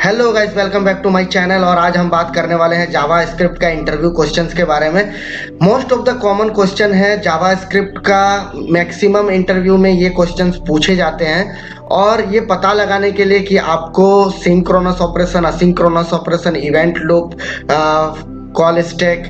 Hello guys, welcome back to my channel. और आज हम बात करने वाले हैं जावा स्क्रिप्ट का इंटरव्यू क्वेश्चंस के बारे में। Most of the common question है जावा स्क्रिप्ट का। मैक्सिमम इंटरव्यू में ये क्वेश्चंस पूछे जाते हैं और ये पता लगाने के लिए कि आपको synchronous operation, asynchronous operation, event loop, call stack,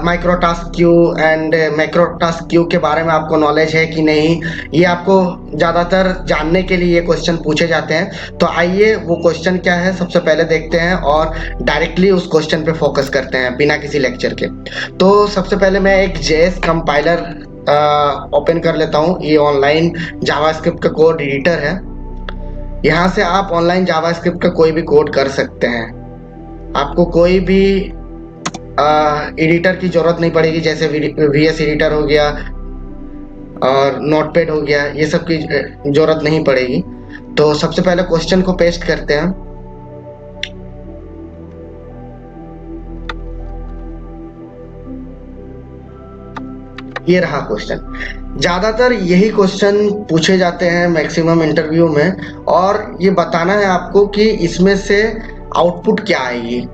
micro task Q and macro task Q के बारे में आपको नॉलेज है कि नहीं, ये आपको ज़्यादातर जानने के लिए ये क्वेश्चन पूछे जाते हैं। तो आइए वो क्वेश्चन क्या है सबसे पहले देखते हैं और डायरेक्टली उस क्वेश्चन पे फोकस करते हैं बिना किसी लेक्चर के। तो सबसे पहले मैं एक जेएस कंपाइलर ओपन कर लेता हूँ। ये ऑनलाइन जावास्क्रिप्ट का कोड एडिटर है। यहाँ से आप ऑनलाइन जावास्क्रिप्ट का कोई भी कोड कर सकते हैं। आपको कोई भी एडिटर की जरूरत नहीं पड़ेगी, जैसे VS एडिटर हो गया और नोटपैड हो गया, ये सब की जरूरत नहीं पड़ेगी। तो सबसे पहले क्वेश्चन को पेस्ट करते हैं। ये रहा क्वेश्चन। ज्यादातर यही क्वेश्चन पूछे जाते हैं मैक्सिमम इंटरव्यू में, और ये बताना है आपको कि इसमें से आउटपुट क्या आएगी।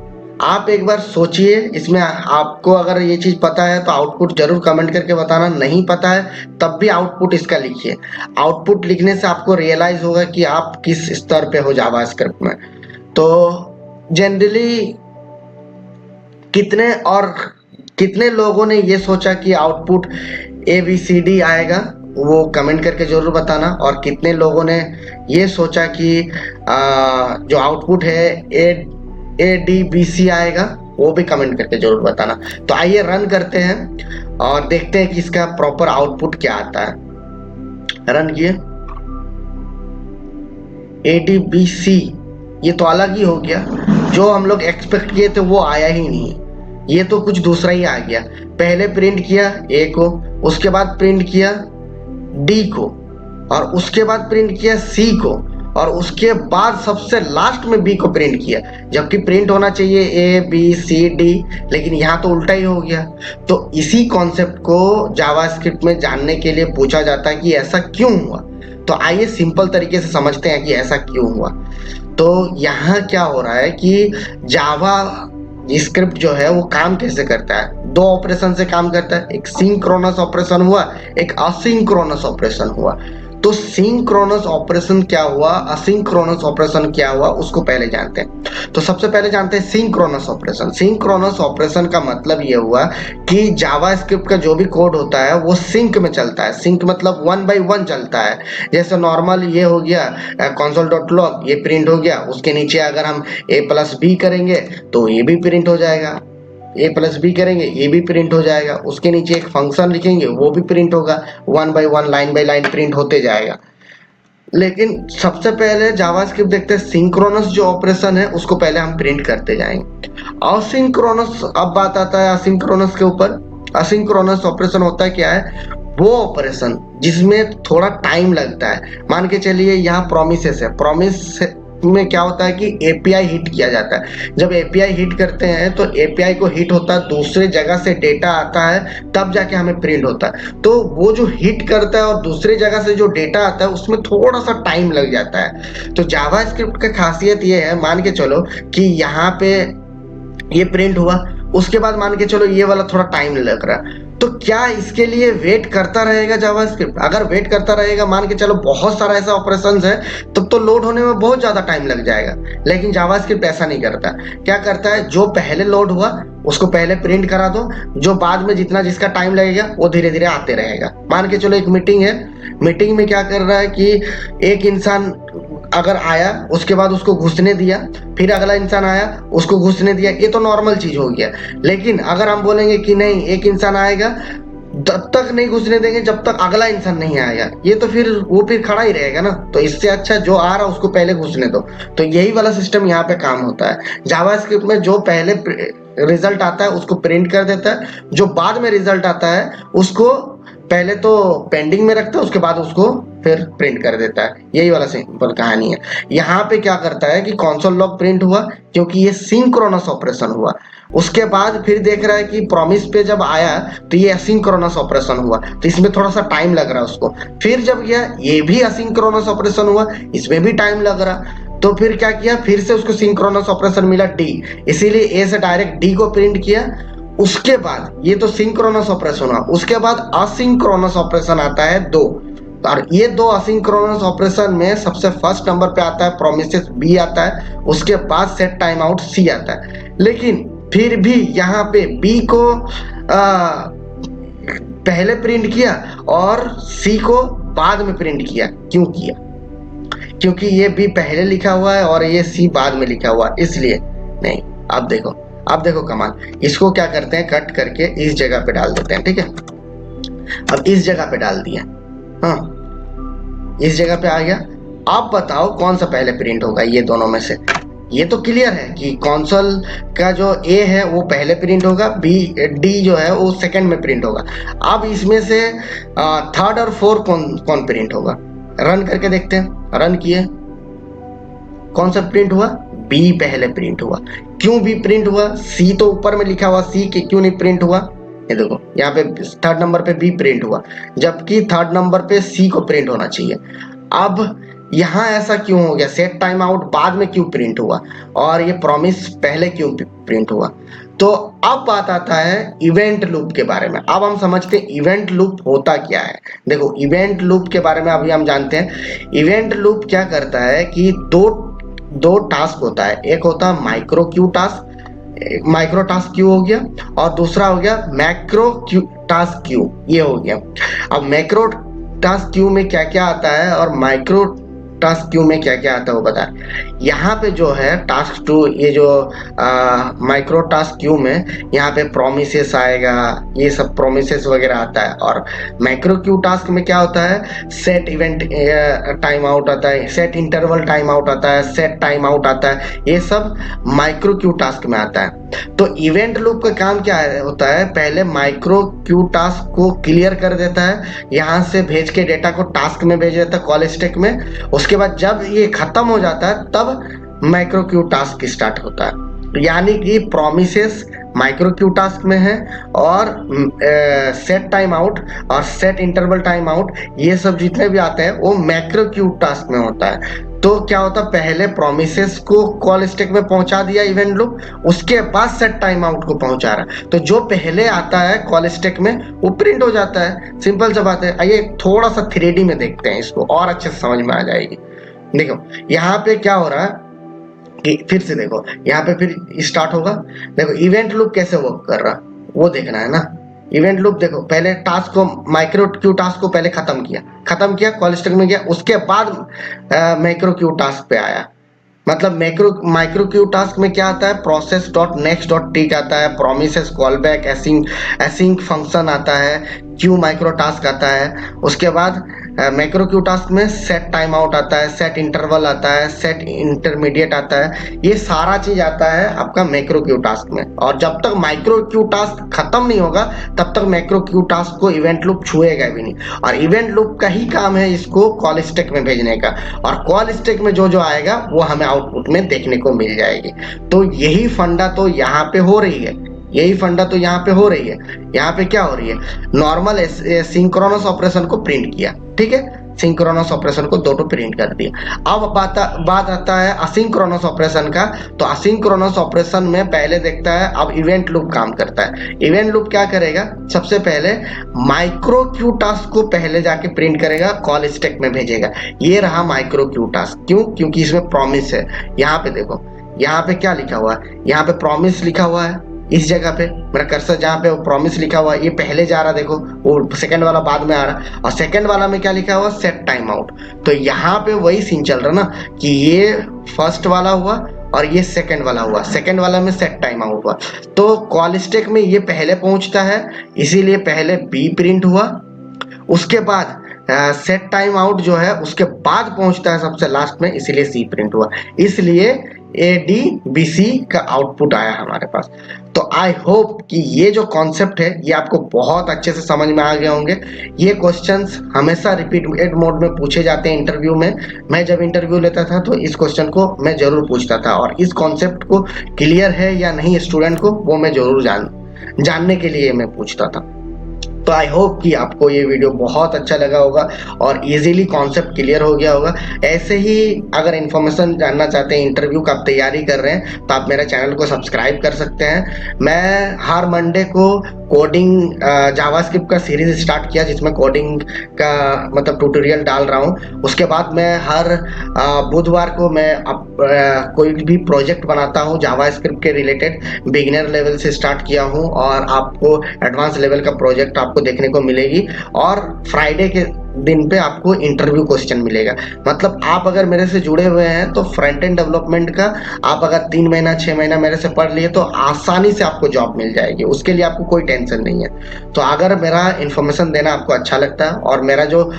आप एक बार सोचिए, इसमें आपको अगर ये चीज पता है तो आउटपुट जरूर कमेंट करके बताना, नहीं पता है तब भी आउटपुट इसका लिखिए। आउटपुट लिखने से आपको रियलाइज होगा कि आप किस स्तर पे हो जावास्क्रिप्ट में। तो जनरली कितने लोगों ने ये सोचा कि आउटपुट ABCD आएगा, वो कमेंट करके जरूर बताना। और कितने लोगों ने ये सोचा कि जो आउटपुट है ADBC आएगा, वो भी कमेंट करके जरूर बताना। तो आइए रन करते हैं और देखते हैं कि इसका प्रॉपर आउटपुट क्या आता है। रन किए। ADBC ये तो अलग ही हो गया, जो हम लोग एक्सपेक्ट किए थे वो आया ही नहीं। ये तो कुछ दूसरा ही आ गया। पहले प्रिंट किया A को, उसके बाद प्रिंट किया D को, और उसके बाद प्रिंट किया C को, और उसके बाद सबसे लास्ट में B को प्रिंट किया, जबकि प्रिंट होना चाहिए ABCD, लेकिन यहाँ तो उल्टा ही हो गया। तो इसी कॉन्सेप्ट को जावास्क्रिप्ट में जानने के लिए पूछा जाता है कि ऐसा क्यों हुआ। तो आइए सिंपल तरीके से समझते हैं कि ऐसा क्यों हुआ। तो यहाँ क्या हो रहा है कि जावा स्क्रिप्ट जो है वो काम कैसे करता है, दो ऑपरेशन से काम करता है। एक सिंक्रोनस ऑपरेशन हुआ, एक असिंक्रोनस ऑपरेशन हुआ। तो सिंक्रोनस ऑपरेशन क्या हुआ, असिंक्रोनस ऑपरेशन क्या हुआ, उसको पहले जानते हैं। तो सबसे पहले जानते हैं सिंक्रोनस ऑपरेशन। सिंक्रोनस ऑपरेशन का मतलब ये हुआ कि जावास्क्रिप्ट का जो भी कोड होता है वो सिंक में चलता है। सिंक मतलब 1 by 1 चलता है। जैसे नॉर्मल ये हो गया console.log, ये प्रिंट हो गया, उसके नीचे अगर हम A+B करेंगे तो ये भी प्रिंट हो जाएगा। A+B करेंगे ये भी प्रिंट हो जाएगा। उसके नीचे एक फंक्शन लिखेंगे वो भी प्रिंट होगा। 1 by 1, line by line print होते जाएगा। लेकिन सबसे पहले जावास्क्रिप्ट देखते हैं सिंक्रोनस जो ऑपरेशन है उसको पहले हम प्रिंट करते जाएंगे। असिंक्रोनस, अब बात आता है असिंक्रोनस के ऊपर। असिंक्रोनस ऑपरेशन होता है क्या है, वो ऑपरेशन जिसमें थोड़ा टाइम लगता है। मान के चलिए यहाँ प्रोमिसेस है। प्रोमिस में क्या होता है कि API हिट किया जाता है। जब API हिट करते हैं तो API को हिट होता है, दूसरे जगह से डेटा आता है, तब जाके हमें प्रिंट होता है। तो वो जो हिट करता है और दूसरी जगह से जो डेटा आता है उसमें थोड़ा सा टाइम लग जाता है। तो जावास्क्रिप्ट का खासियत ये है, मान के चलो कि यहाँ पे ये प्रिंट हुआ, उसके बाद मान के चलो ये वाला थोड़ा टाइम लग रहा है। तो क्या इसके लिए वेट करता रहेगा जावास्क्रिप्ट? अगर वेट करता रहेगा, मान के चलो बहुत सारा ऐसा ऑपरेशंस है, तब तो लोड होने में बहुत ज्यादा टाइम लग जाएगा। लेकिन जावास्क्रिप्ट ऐसा नहीं करता। क्या करता है, जो पहले लोड हुआ उसको पहले प्रिंट करा दो, जो बाद में जितना जिसका टाइम लगेगा वो धीरे धीरे आते रहेगा। मान के चलो एक मीटिंग है, मीटिंग में क्या कर रहा है कि एक इंसान अगर आया, उसके बाद उसको घुसने दिया, फिर अगला इंसान आया, उसको घुसने दिया, ये तो नॉर्मल चीज हो गया। लेकिन अगर हम बोलेंगे कि नहीं, एक इंसान आएगा, तब तक नहीं घुसने देंगे जब तक अगला इंसान नहीं आएगा, ये तो फिर वो फिर खड़ा ही रहेगा ना। तो इससे अच्छा जो आ रहा उसको पहले घुसने दो। तो यही वाला सिस्टम यहाँ पे काम होता है। जावास्क्रिप्ट में जो पहले रिजल्ट आता है उसको प्रिंट कर देता है, जो बाद में रिजल्ट आता है उसको पहले तो पेंडिंग में रखता है, उसके बाद उसको फिर प्रिंट कर देता है। यही वाला सिंपल कहानी है। यहाँ पे क्या करता है कि कंसोल लॉग प्रिंट हुआ क्योंकि ये सिंक्रोनस ऑपरेशन हुआ। उसके बाद फिर देख रहा है कि प्रॉमिस पे जब आया तो ये असिंक्रोनस ऑपरेशन हुआ, तो इसमें थोड़ा सा टाइम लग रहा है उसको। फिर जब गया ये भी असिंक्रोनस ऑपरेशन हुआ, इसमें भी टाइम लग रहा। तो फिर क्या किया, फिर से उसको सिंक्रोनस ऑपरेशन मिला डी, इसीलिए ए से डायरेक्ट डी को प्रिंट किया। उसके बाद ये तो सिंक्रोनस ऑपरेशन हुआ, उसके बाद असिंक्रोनस ऑपरेशन आता है 2, और ये 2 असिंक्रोनस ऑपरेशन में सबसे फर्स्ट नंबर पे आता है प्रोमिसेस बी आता है, उसके बाद सेट टाइम आउट सी आता है। लेकिन फिर भी यहाँ पे बी को पहले प्रिंट किया और सी को बाद में प्रिंट किया। क्यों किया? क्योंकि ये बी पहले लिखा हुआ है और ये सी बाद में लिखा हुआ है, इसलिए नहीं। अब देखो कमाल, इसको क्या करते हैं, कट करके इस जगह पे डाल देते हैं, ठीक है। अब इस जगह पे डाल दिया, हाँ इस जगह पे आ गया। अब बताओ कौन सा पहले प्रिंट होगा ये दोनों में से? ये तो क्लियर है कि कंसोल का जो ए है वो पहले प्रिंट होगा, डी जो है वो सेकंड में प्रिंट होगा। अब इसमें से थर्ड और फोर्थ कौन प्रिंट होगा? रन करके देखते हैं। रन किए, कौन सा प्रिंट हुआ? बी पहले प्रिंट हुआ। क्यों बी प्रिंट हुआ? सी तो ऊपर में लिखा हुआ, सी के क्यों नहीं प्रिंट हुआ? ये देखो यहाँ पे थर्ड नंबर पे बी प्रिंट हुआ, जबकि थर्ड नंबर पे सी को प्रिंट होना चाहिए। अब यहाँ ऐसा क्यों हो गया? सेट टाइम आउट बाद में क्यों प्रिंट हुआ और ये प्रॉमिस पहले क्यों प्रिंट हुआ? तो अब बात आता है इवेंट लूप के बारे में। अब हम समझते हैं इवेंट लूप होता क्या है। देखो इवेंट लूप के बारे में अभी हम जानते हैं। इवेंट लूप क्या करता है कि दो टास्क होता है, एक होता है micro Q task, micro task Q हो गया, और दूसरा हो गया मैक्रो क्यू टास्क क्यू, ये हो गया। अब मैक्रो टास्क क्यू में क्या क्या आता है और माइक्रो टास्क क्यू में क्या क्या आता है वो बता। यहाँ पे जो है टास्क 2, ये जो माइक्रो टास्क क्यू में यहाँ पे प्रोमिसेस आएगा, ये सब प्रोमिसेस वगैरह आता है। और माइक्रो क्यू टास्क में क्या होता है? सेट इवेंट टाइम आउट आता है, सेट इंटरवल टाइम आउट आता है, सेट टाइम आउट आता है, ये सब माइक्रो क्यू टास्क में आता है। तो इवेंट लूप का काम क्या होता है? पहले माइक्रो क्यू टास्क को क्लियर कर देता है, यहाँ से भेज के डेटा को टास्क में भेज देता है कॉल स्टैक में। उसके बाद जब ये खत्म हो जाता है तब माइक्रो क्यू टास्क स्टार्ट होता है। यानी कि प्रोमिसेस माइक्रो क्यू टास्क में है और सेट टाइम आउट और सेट इंटरवल टाइम आउट, ये सब जितने भी आते हैं वो मैक्रो क्यू टास्क में होता है। तो क्या होता है? पहले प्रोमिसेस को कॉल स्टैक में पहुंचा दिया इवेंट लूप, उसके बाद सेट टाइम आउट को पहुंचा रहा। तो जो पहले आता है कॉल स्टैक में वो प्रिंट हो जाता है। सिंपल सा बात है। आइए थोड़ा सा 3D में देखते हैं, इसको और अच्छे से समझ में आ जाएगी। देखो यहाँ पे क्या हो रहा है कि फिर से देखो यहाँ पे फिर स्टार्ट होगा। देखो इवेंट लूप कैसे वर्क कर रहा वो देखना है ना। इवेंट लूप देखो, पहले टास्क को माइक्रो क्यू टास्क को पहले खत्म किया कॉल स्टैक में गया, उसके बाद मैक्रो क्यू टास्क पे आया। मतलब माइक्रो क्यू टास्क में क्या आता है? प्रोसेस डॉट नेक्स्ट डॉट टिक आता है, promises call back, async function आता है, क्यू माइक्रो टास्क आता है। उसके बाद मैक्रो क्यू टास्क में सेट टाइम आउट आता है, सेट इंटरवल आता है, सेट इंटरमीडिएट आता है। ये सारा चीज आता है आपका मैक्रो क्यू टास्क में। और जब तक माइक्रो क्यू टास्क खत्म नहीं होगा तब तक मैक्रो क्यू टास्क को इवेंट लूप छुएगा भी नहीं। और इवेंट लूप का ही काम है इसको कॉल स्टैक में भेजने का, और कॉल स्टैक में जो आएगा वो हमें आउटपुट में देखने को मिल जाएगी। तो यही फंडा तो यहाँ पे हो रही है, यहाँ पे क्या हो रही है? नॉर्मल सिंक्रोनस ऑपरेशन को प्रिंट किया, ठीक है, सिंक्रोनस ऑपरेशन को 2 प्रिंट कर दिया। अब बात आता है असिंक्रोनस ऑपरेशन का। तो असिंक्रोनस ऑपरेशन में पहले देखता है अब इवेंट लूप काम करता है। इवेंट लूप क्या करेगा? सबसे पहले माइक्रो क्यू टास्क को पहले जाके प्रिंट करेगा, कॉल स्टैक में भेजेगा। ये रहा माइक्रो क्यू टास्क। क्यों? क्योंकि इसमें प्रॉमिस है। यहाँ पे देखो, यहाँ पे क्या लिखा हुआ है? यहाँ पे प्रॉमिस लिखा हुआ है। इस जगह पे मेरा कर्सर जहाँ पे प्रॉमिस लिखा हुआ है ये पहले जा रहा, देखो वो सेकंड वाला बाद में आ रहा, और सेकंड वाला में क्या लिखा हुआ? Set time out. तो यहाँ पे वही सीन चल रहा ना कि ये फर्स्ट वाला हुआ और ये सेकंड वाला हुआ, सेकंड वाला में सेट टाइम आउट हुआ। तो कॉल स्टैक में ये पहले पहुंचता है, इसीलिए पहले बी प्रिंट हुआ, उसके बाद सेट टाइम आउट जो है उसके बाद पहुंचता है सबसे लास्ट में, इसीलिए सी प्रिंट हुआ। इसलिए ADBC का आउटपुट आया हमारे पास। तो आई होप कि ये जो कॉन्सेप्ट है ये आपको बहुत अच्छे से समझ में आ गए होंगे। ये क्वेश्चंस हमेशा रिपीटेड मोड में पूछे जाते हैं इंटरव्यू में। मैं जब इंटरव्यू लेता था तो इस क्वेश्चन को मैं जरूर पूछता था, और इस कॉन्सेप्ट को क्लियर है या नहीं स्टूडेंट को वो मैं जरूर जानने के लिए मैं पूछता था। तो आई होप कि आपको ये वीडियो बहुत अच्छा लगा होगा और इजीली कॉन्सेप्ट क्लियर हो गया होगा। ऐसे ही अगर इन्फॉर्मेशन जानना चाहते हैं, इंटरव्यू का आप तैयारी कर रहे हैं, तो आप मेरे चैनल को सब्सक्राइब कर सकते हैं। मैं हर मंडे को कोडिंग जावास्क्रिप्ट का सीरीज स्टार्ट किया, जिसमें कोडिंग का मतलब ट्यूटोरियल डाल रहा हूँ। उसके बाद मैं हर बुधवार को मैं कोई भी प्रोजेक्ट बनाता हूँ जावास्क्रिप्ट के रिलेटेड। बिगिनर लेवल से स्टार्ट किया हूँ और आपको एडवांस लेवल का प्रोजेक्ट आपको देखने को मिलेगी। और फ्राइडे के दिन पे आपको इंटरव्यू क्वेश्चन मिलेगा। मतलब आप अगर मेरे से जुड़े हुए हैं तो फ्रंट एंड डेवलपमेंट का आप अगर 3 महीना 6 महीना मेरे से पढ़ लिए तो आसानी से आपको जॉब मिल जाएगी, उसके लिए आपको कोई टेंशन नहीं है। तो अगर मेरा इन्फॉर्मेशन देना आपको अच्छा लगता है और मेरा जो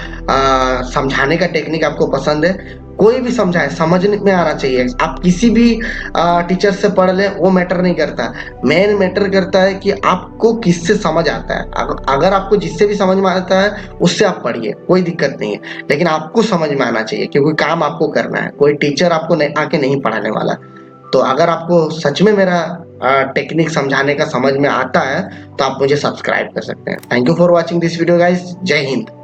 समझाने का टेक्निक आपको पसंद है, कोई भी समझाए समझने में आना चाहिए। आप किसी भी टीचर से पढ़ लें, वो मैटर नहीं करता। मेन मैटर करता है कि आपको किससे समझ आता है। अगर आपको जिससे भी समझ में आता है उससे आप पढ़िए, कोई दिक्कत नहीं है, लेकिन आपको समझ में आना चाहिए क्योंकि काम आपको करना है। कोई टीचर आपको आके नहीं पढ़ाने वाला। तो अगर आपको सच में मेरा टेक्निक समझाने का समझ में आता है तो आप मुझे सब्सक्राइब कर सकते हैं। Thank you for watching this video guys. जय हिंद।